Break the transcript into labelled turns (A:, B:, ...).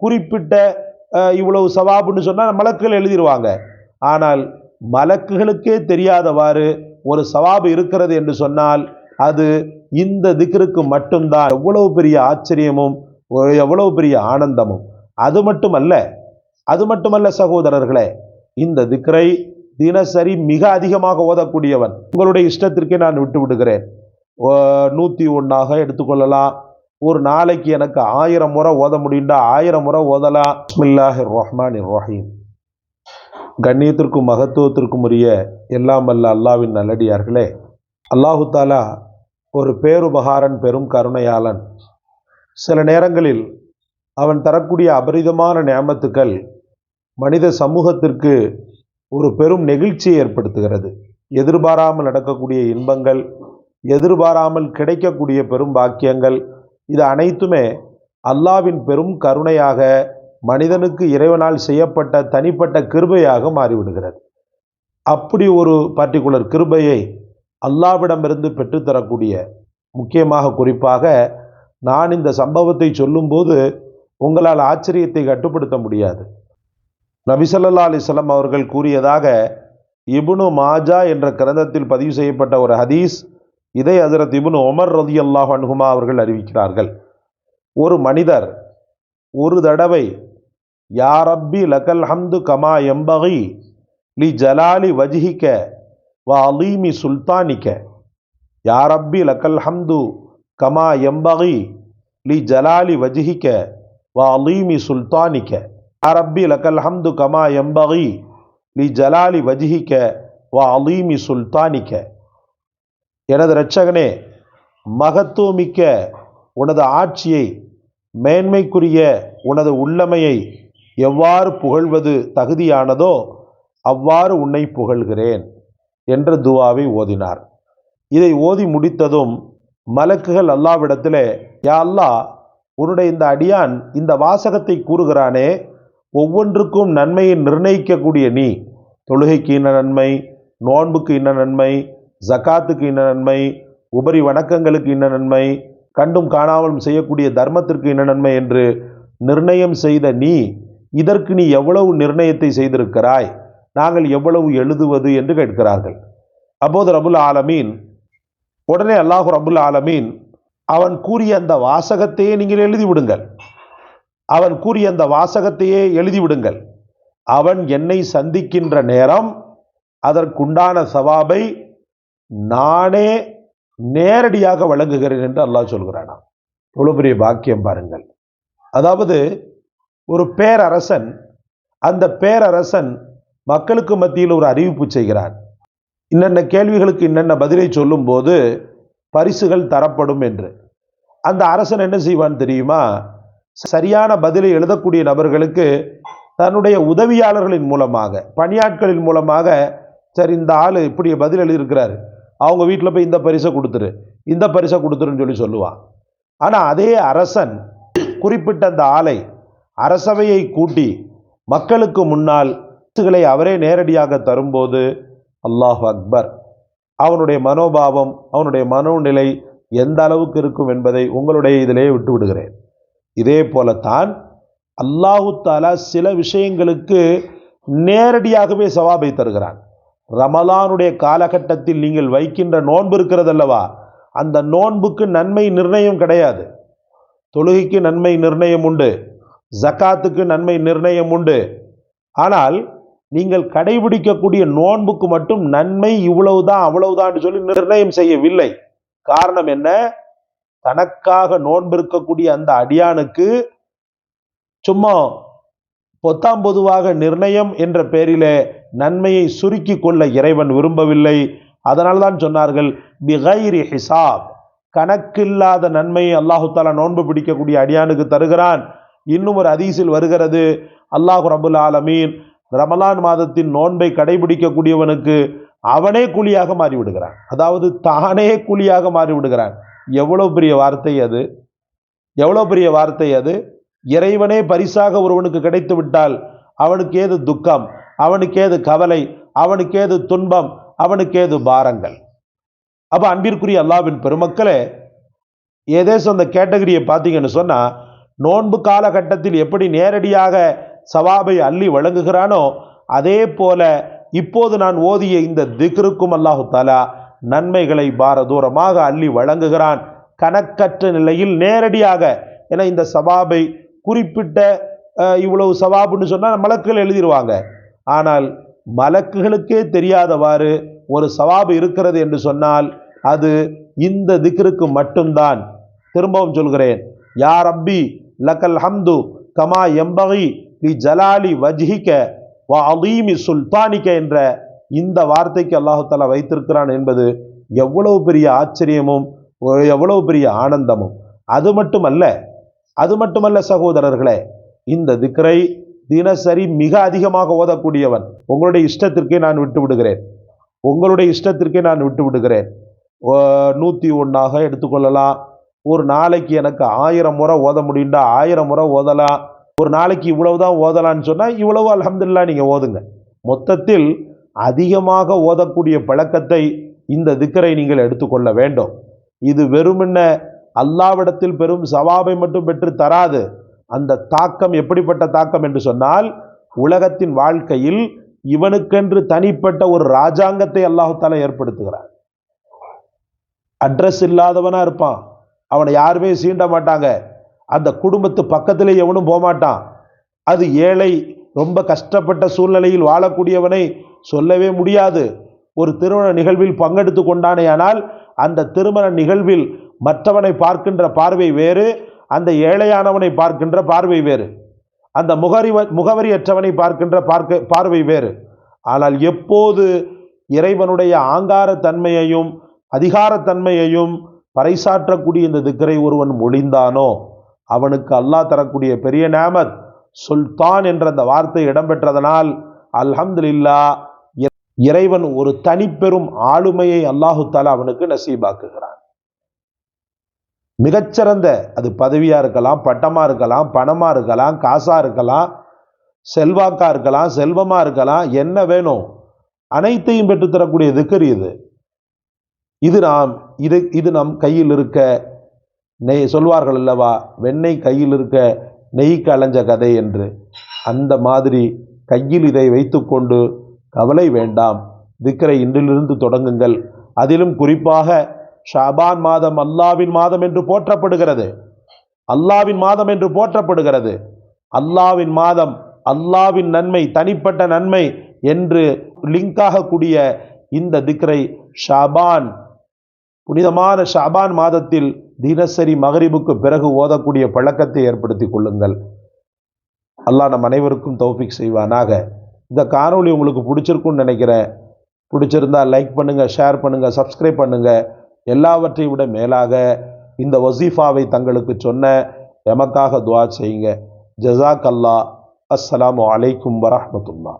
A: குறிப்பிட்ட இவ்வளவு சவாபுன்னு சொன்னால் மலக்குகள் எழுதிடுவாங்க. ஆனால் மலக்குகளுக்கே தெரியாதவாறு ஒரு சவாபு இருக்கிறது என்று சொன்னால் அது இந்த திக்ருக்கு மட்டும்தான். எவ்வளவு பெரிய ஆச்சரியமும் எவ்வளவு பெரிய ஆனந்தமும். அது மட்டுமல்ல சகோதரர்களே, இந்த திக்ரை தினசரி மிக அதிகமாக ஓதக்கூடியவன், உங்களுடைய இஷ்டத்திற்கே நான் விட்டு விடுகிறேன், 101 எடுத்துக்கொள்ளலாம். ஒரு நாளைக்கு எனக்கு 1000 முறை ஓத முடியுண்டா 1000 முறை ஓதலாம். பிஸ்மில்லாஹிர் ரஹ்மானிர் ரஹீம். கண்ணியத்திற்கும் மகத்துவத்திற்கும் உரிய எல்லாம் வல்ல அல்லாஹ்வின் நல்லடியார்களே, அல்லாஹு தாலா ஒரு பேருபகாரன், பெரும் கருணையாளன். சில நேரங்களில் அவன் தரக்கூடிய அபரிதமான நியமத்துக்கள் மனித சமூகத்திற்கு ஒரு பெரும் நெகிழ்ச்சியை ஏற்படுத்துகிறது. எதிர்பாராமல் நடக்கக்கூடிய இன்பங்கள், எதிர்பாராமல் கிடைக்கக்கூடிய பெரும் பாக்கியங்கள், இது அனைத்துமே அல்லாஹ்வின் பெரும் கருணையாக மனிதனுக்கு இறைவனால் செய்யப்பட்ட தனிப்பட்ட கிருபையாக மாறிவிடுகிறது. அப்படி ஒரு பர்டிகுலர் கிருபையை அல்லாஹ்விடமிருந்து பெற்றுத்தரக்கூடிய, முக்கியமாக குறிப்பாக நான் இந்த சம்பவத்தை சொல்லும்போது உங்களால் ஆச்சரியத்தை கட்டுப்படுத்த முடியாது. நபி ஸல்லல்லாஹு அலைஹி வஸல்லம் அவர்கள் கூறியதாக இப்னு மாஜா என்ற கிரந்தத்தில் பதிவு செய்யப்பட்ட ஒரு ஹதீஸ். இதை ஹஜ்ரத் இப்னு உமர் ரலியல்லாஹு அன்ஹுமா அவர்கள் அறிவிக்கிறார்கள். ஒரு மனிதர் ஒரு தடவை யா ரப்பி லக்கல் ஹம்து கமா யம்பகி லி ஜலாலி வஜ்ஹிக வ அலீமி சுல்தானிக, யா ரப்பி லக்கல் ஹம்து கமா யம்பகி லி ஜலாலி வஜ்ஹிக வ அலீமி சுல்தானிக, யா ரப்பி லக்கல் ஹம்து கமா யம்பகி லி ஜலாலி வஜ்ஹிக வ அலீமி சுல்தானிக. எனது இரட்சகனே, மகத்துவமிக்க உனது ஆட்சியை, மேன்மைக்குரிய உனது உள்ளமையை எவ்வாறு புகழ்வது தகுதியானதோ அவ்வாறு உன்னை புகழ்கிறேன் என்ற துவாவை ஓதினார். இதை ஓதி முடித்ததும் மலக்குகள் அல்லாஹ்விடத்திலே, யா அல்லாஹ், உன்னுடைய இந்த அடியான் இந்த வாசகத்தை கூறுகிறானே, ஒவ்வொன்றுக்கும் நன்மையை நிர்ணயிக்கக்கூடிய நீ, தொழுகைக்கு இன்ன நன்மை, நோன்புக்கு இன்ன நன்மை, ஜகாத்துக்கு இன்ன நன்மை, உபரி வணக்கங்களுக்கு இன்ன நன்மை, கண்டும் காணாமலும் செய்யக்கூடிய தர்மத்திற்கு இன்ன நன்மை என்று நிர்ணயம் செய்த நீ, இதற்கு நீ எவ்வளவு நிர்ணயத்தை செய்திருக்கிறாய், நாங்கள் எவ்வளவு எழுதுவது என்று கேட்கிறார்கள். அப்போது ரபுல் ஆலமீன், உடனே அல்லாஹ் ரபுல் ஆலமீன், அவன் கூறிய அந்த வாசகத்தையே நீங்கள் எழுதிவிடுங்கள், அவன் கூறிய அந்த வாசகத்தையே எழுதிவிடுங்கள், அவன் என்னை சந்திக்கின்ற நேரம் அதற்குண்டான சவாபை நானே நேரடியாக வழங்குகிறேன் என்று அல்லாஹ் சொல்கிறானா. எவ்வளவு பெரிய பாக்கியம் பாருங்கள். அதாவது ஒரு பேரரசன், அந்த பேரரசன் மக்களுக்கு மத்தியில் ஒரு அறிவிப்பு செய்கிறான், இன்னென்ன கேள்விகளுக்கு இன்னென்ன பதிலை சொல்லும் போது பரிசுகள் தரப்படும் என்று. அந்த அரசன் என்ன செய்வான் தெரியுமா? சரியான பதிலை எழுதக்கூடிய நபர்களுக்கு தன்னுடைய உதவியாளர்களின் மூலமாக, பணியாட்களின் மூலமாக, சரி இந்த ஆள் இப்படி பதில் எழுதியிருக்கிறாரு, அவங்க வீட்டில் போய் இந்த பரிசை கொடுத்துரு, இந்த பரிசை கொடுத்துருன்னு சொல்லுவான். ஆனால் அதே அரசன் குறிப்பிட்ட அந்த ஆளை, அரசவையை கூட்டி மக்களுக்கு முன்னால் பரிசுகளை அவரே நேரடியாக தரும்போது அல்லாஹ் அக்பர், அவனுடைய மனோபாவம், அவனுடைய மனோநிலை எந்த அளவுக்கு இருக்கும் என்பதை உங்களுடைய இதிலே விட்டு விடுகிறேன். இதே போலத்தான் அல்லாஹு தாலா சில விஷயங்களுக்கு நேரடியாகவே சவாபை தருகிறான். ரமலானுடைய காலகட்டத்தில் நீங்கள் வைக்கின்ற நோன்பு இருக்கிறது அல்லவா, அந்த நோன்புக்கு நன்மை நிர்ணயம் கிடையாது. தொழுகைக்கு நன்மை நிர்ணயம் உண்டு, ஜகாத்துக்கு நன்மை நிர்ணயம் உண்டு. ஆனால் நீங்கள் கடைபிடிக்கக்கூடிய நோன்புக்கு மட்டும் நன்மை இவ்வளவுதான் அவ்வளவுதான் சொல்லி நிர்ணயம் செய்யவில்லை. காரணம் என்ன? தனக்காக நோன்பு இருக்கக்கூடிய அந்த அடியானுக்கு சும்மா பொத்தாம் பொதுவாக நிர்ணயம் என்ற பெயரிலே நன்மையை சுருக்கி கொள்ள இறைவன் விரும்பவில்லை. அதனால்தான் சொன்னார்கள் பிகைரி ஹிசாப், கணக்கில்லாத நன்மையை அல்லாஹு தாலா நோன்பு பிடிக்கக்கூடிய அடியானுக்கு தருகிறான். இன்னும் ஒரு ஹதீஸில் வருகிறது, அல்லாஹ் ரபுல் ஆலமீன் ரமலான் மாதத்தின் நோன்பை கடைபிடிக்கக்கூடியவனுக்கு அவனே கூலியாக மாறிவிடுகிறான், அதாவது தானே கூலியாக மாறிவிடுகிறான். எவ்வளவு பெரிய வார்த்தை அது, எவ்வளவு பெரிய வார்த்தை அது. இறைவனே பரிசாக ஒருவனுக்கு கிடைத்து விட்டால் அவனுக்கு ஏது துக்கம், அவனுக்கு ஏது கவலை, அவனுக்கு ஏது துன்பம், அவனுக்கு ஏது பாரங்கள். அப்ப அன்பிற்குரிய அல்லாஹ்வின் பெருமக்களே, ஏதேசம் அந்த கேட்டகரியை பார்த்தீங்கன்னு சொன்னா, நோன்பு காலகட்டத்தில் எப்படி நேரடியாக சவாபை அள்ளி வழங்குகிறானோ அதே போல இப்போது நான் ஓதிய இந்த திக்ருக்கும் அல்லாஹு தாலா நன்மைகளை பாரதூரமாக அள்ளி வழங்குகிறான், கணக்கற்ற நிலையில் நேரடியாக. ஏன்னா இந்த சவாபை குறிப்பிட்ட இவ்வளவு சவாபுன்னு சொன்னால் மலக்குகள் எழுதிடுவாங்க. ஆனால் மலக்குகளுக்கே தெரியாதவாறு ஒரு சவாபு இருக்கிறது என்று சொன்னால் அது இந்த திக்ருக்கு மட்டும்தான். திரும்பவும் சொல்கிறேன், யா ரப்பி லக்கல் ஹம்து கமா எம்பகி லி ஜலாலி வஜ்ஹிக வ அதீமி சுல்தானிக என்ற இந்த வார்த்தைக்கு அல்லாஹு தஆலா வைத்திருக்கிறான் என்பது எவ்வளவு பெரிய ஆச்சரியமும் எவ்வளவு பெரிய ஆனந்தமும். அது மட்டுமல்ல சகோதரர்களே, இந்த திக்ரை தினசரி மிக அதிகமாக ஓதக்கூடியவன். உங்களுடைய இஷ்டத்திற்கே நான் விட்டு விடுகிறேன். 101 எடுத்துக்கொள்ளலாம். ஒரு நாளைக்கு எனக்கு 1000 முறை ஓத முடியுண்டா 1000 முறை ஓதலாம். ஒரு நாளைக்கு இவ்வளவுதான் ஓதலான்னு சொன்னால் இவ்வளவு அல்ஹம்துலில்லாஹ் நீங்கள் ஓதுங்க. மொத்தத்தில் அதிகமாக ஓதக்கூடிய பழக்கத்தை இந்த திக்ரை நீங்கள் எடுத்துக்கொள்ள வேண்டும். இது வெறுமென்ன அல்லாவிடத்தில் பெரும் சவாபை மட்டும் பெற்று தராது. அந்த தாக்கம் எப்படிப்பட்ட தாக்கம் என்று சொன்னால், உலகத்தின் வாழ்க்கையில் இவனுக்கென்று தனிப்பட்ட ஒரு ராஜாங்கத்தை அல்லாஹு தஆலா ஏற்படுத்துகிறான். அட்ரஸ் இல்லாதவனா இருப்பான், அவனை யாருமே சீண்ட மாட்டாங்க, அந்த குடும்பத்து பக்கத்திலே எவனும் போகமாட்டான். அது ஏழை, ரொம்ப கஷ்டப்பட்ட சூழ்நிலையில் வாழக்கூடியவனை சொல்லவே முடியாது. ஒரு திருமண நிகழ்வில் பங்கெடுத்து கொண்டானேயானால் அந்த திருமண நிகழ்வில் மற்றவனை பார்க்கின்ற பார்வை வேறு, அந்த ஏழையானவனை பார்க்கின்ற பார்வை வேறு, அந்த முகவரியற்றவனை பார்க்கின்ற பார்வை வேறு. ஆனால் எப்போது இறைவனுடைய ஆங்காரத்தன்மையையும் அதிகாரத்தன்மையையும் பறைசாற்றக்கூடிய இந்த திக்ரை ஒருவன் மொழிந்தானோ அவனுக்கு அல்லாஹ் தரக்கூடிய பெரிய நேமத் சுல்தான் என்ற அந்த வார்த்தை இடம்பெற்றதனால் அல்ஹம்துலில்லாஹ் இறைவன் ஒரு தனிப்பெரும் ஆளுமையை அல்லாஹு தஆலா அவனுக்கு நசீபாக்குகிறான். மிகச்சிறந்த, அது பதவியா இருக்கலாம், பட்டமா இருக்கலாம், பணமா இருக்கலாம், காசா இருக்கலாம், செல்வாக்கா இருக்கலாம், செல்வமா இருக்கலாம், என்ன வேணும் அனைத்தையும் பெற்றுத்தரக்கூடிய திக்ர் இது நம் கையில் இருக்க நெய் சொல்வார்கள் அல்லவா, வெண்ணெய் கையில் இருக்க நெய்க்கு அலைஞ்ச கதை என்று. அந்த மாதிரி கையில் இதை வைத்துக்கொண்டு கவலை வேண்டாம், திக்ரை இன்றிலிருந்து தொடங்குங்கள். அதிலும் குறிப்பாக ஷாபான் மாதம் அல்லாவின் மாதம் என்று போற்றப்படுகிறது. அல்லாவின் மாதம், அல்லாவின் நன்மை, தனிப்பட்ட நன்மை என்று லிங்காக கூடிய இந்த திக்ரை ஷாபான், புனிதமான ஷாபான் மாதத்தில் தினசரி மகரிபுக்கு பிறகு ஓதக்கூடிய பழக்கத்தை ஏற்படுத்தி கொள்ளுங்கள். அல்லாஹ் நம் அனைவருக்கும் தௌஃபீக் செய்வானாக. இந்த காணொளி உங்களுக்கு பிடிச்சிருக்குன்னு நினைக்கிறேன். பிடிச்சிருந்தா லைக் பண்ணுங்கள், ஷேர் பண்ணுங்கள், சப்ஸ்கிரைப் பண்ணுங்கள். எல்லாவற்றை விட மேலாக இந்த வசீஃபாவை தங்களுக்கு சொன்ன எமக்காக துஆ செய்யுங்க. ஜஸாக் அல்லாஹ். அஸ்ஸலாமு அலைக்கும் வரஹ்மத்துல்லாஹ்.